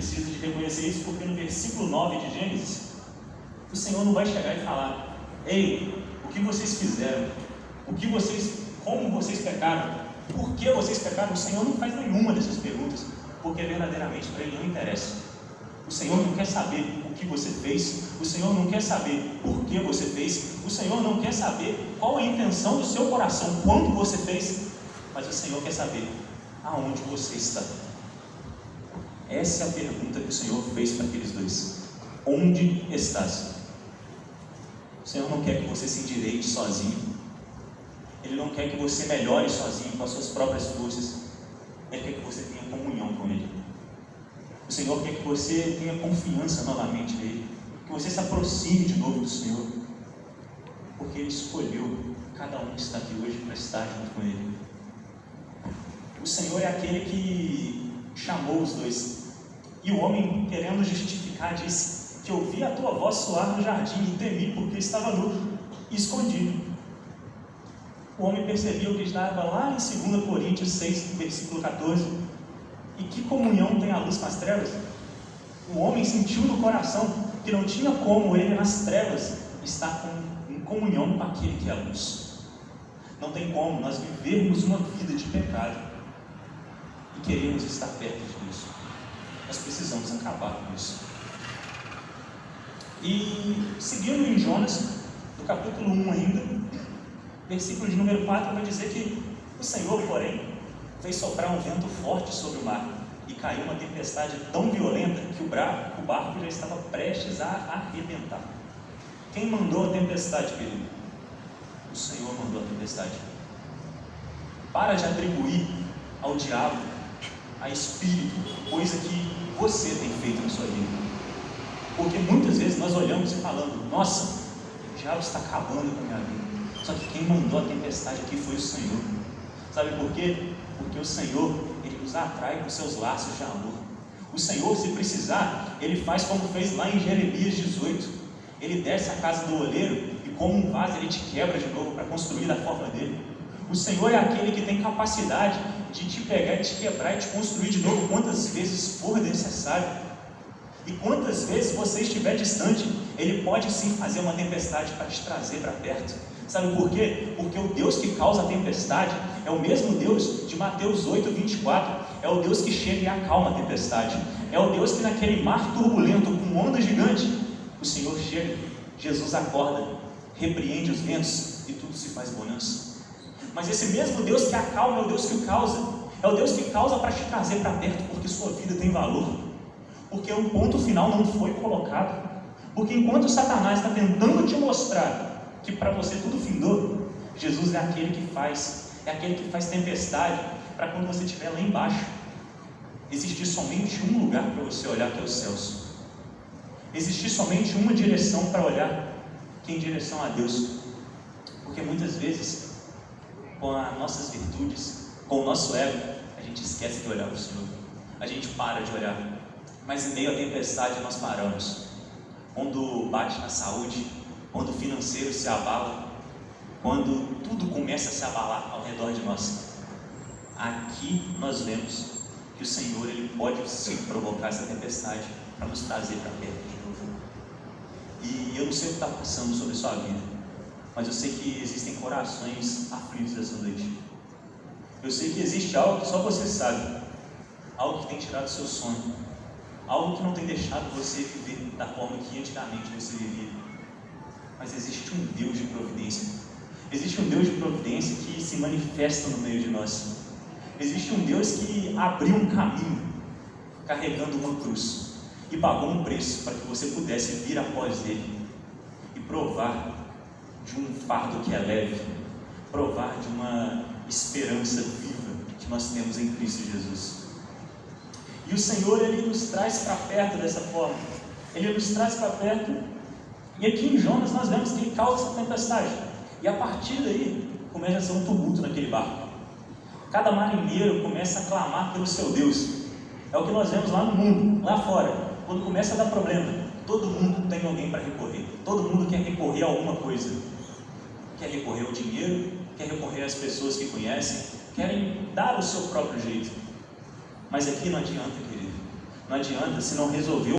precisa de reconhecer isso, porque no versículo 9 de Gênesis, o Senhor não vai chegar e falar: ei, o que vocês fizeram? Como vocês pecaram? Por que vocês pecaram? O Senhor não faz nenhuma dessas perguntas, porque verdadeiramente para Ele não interessa. O Senhor não quer saber o que você fez, o Senhor não quer saber por que você fez, o Senhor não quer saber qual é a intenção do seu coração, quando você fez, mas o Senhor quer saber aonde você está. Essa é a pergunta que o Senhor fez para aqueles dois: onde estás? O Senhor não quer que você se endireite sozinho, Ele não quer que você melhore sozinho com as suas próprias forças, Ele quer que você tenha comunhão com Ele. O Senhor quer que você tenha confiança novamente nele, que você se aproxime de novo do Senhor, porque Ele escolheu cada um que está aqui hoje para estar junto com Ele. O Senhor é aquele que chamou os dois, e o homem, querendo justificar, disse que ouvi a tua voz soar no jardim e temi, porque estava nu e escondido. O homem percebeu que estava lá em 2 Coríntios 6, versículo 14, e que comunhão tem a luz com as trevas? O homem sentiu no coração que não tinha como ele nas trevas estar em comunhão com aquele que é a luz. Não tem como nós vivermos uma vida de pecado e queremos estar perto de Deus. Nós precisamos acabar com isso. E seguindo em Jonas, no capítulo 1 ainda, versículo de número 4, vai dizer que o Senhor, porém, fez soprar um vento forte sobre o mar, e caiu uma tempestade tão violenta que o barco já estava prestes a arrebentar. Quem mandou a tempestade, querido? O Senhor mandou a tempestade. Para de atribuir ao diabo, a espírito, coisa que você tem feito na sua vida. Porque muitas vezes nós olhamos e falamos: nossa, o diabo está acabando com a minha vida. Só que quem mandou a tempestade aqui foi o Senhor. Sabe por quê? Porque o Senhor, Ele nos atrai com seus laços de amor. O Senhor, se precisar, Ele faz como fez lá em Jeremias 18. Ele desce a casa do oleiro e, como um vaso, Ele te quebra de novo para construir da forma dele. O Senhor é aquele que tem capacidade de te pegar, de te quebrar e te construir de novo quantas vezes for necessário. E quantas vezes você estiver distante, Ele pode sim fazer uma tempestade para te trazer para perto. Sabe por quê? Porque o Deus que causa a tempestade é o mesmo Deus de Mateus 8, 24. É o Deus que chega e acalma a tempestade. É o Deus que naquele mar turbulento, com onda gigante, o Senhor chega, Jesus acorda, repreende os ventos e tudo se faz bonança. Mas esse mesmo Deus que acalma é o Deus que o causa. É o Deus que causa para te trazer para perto, porque sua vida tem valor. Porque o ponto final não foi colocado. Porque enquanto Satanás está tentando te mostrar que para você tudo findou, Jesus é aquele que faz tempestade para quando você estiver lá embaixo, existir somente um lugar para você olhar, que é os céus. Existir somente uma direção para olhar, que é em direção a Deus. Porque muitas vezes, com as nossas virtudes, com o nosso ego, a gente esquece de olhar para o Senhor. A gente para de olhar, mas em meio à tempestade nós paramos. Quando bate na saúde, quando o financeiro se abala, quando tudo começa a se abalar ao redor de nós, aqui nós vemos que o Senhor, Ele pode sim provocar essa tempestade para nos trazer para perto de novo. E eu não sei o que está passando sobre a sua vida, mas eu sei que existem corações aflitos essa noite. Eu sei que existe algo que só você sabe, algo que tem tirado o seu sono, algo que não tem deixado você viver da forma que antigamente você vivia. Mas existe um Deus de providência. Existe um Deus de providência que se manifesta no meio de nós. Existe um Deus que abriu um caminho, carregando uma cruz, e pagou um preço para que você pudesse vir após Ele e provar de um fardo que é leve, provar de uma esperança viva que nós temos em Cristo Jesus. E o Senhor, Ele nos traz para perto dessa forma. Ele nos traz para perto. E aqui em Jonas nós vemos que Ele causa essa tempestade. E a partir daí começa a ser um tumulto naquele barco. Cada marinheiro começa a clamar pelo seu Deus. É o que nós vemos lá no mundo, lá fora. Quando começa a dar problema, todo mundo tem alguém para recorrer. Todo mundo quer recorrer a alguma coisa. Quer recorrer ao dinheiro, quer recorrer às pessoas que conhecem, querem dar o seu próprio jeito. Mas aqui não adianta, querido. Não adianta, se não resolveu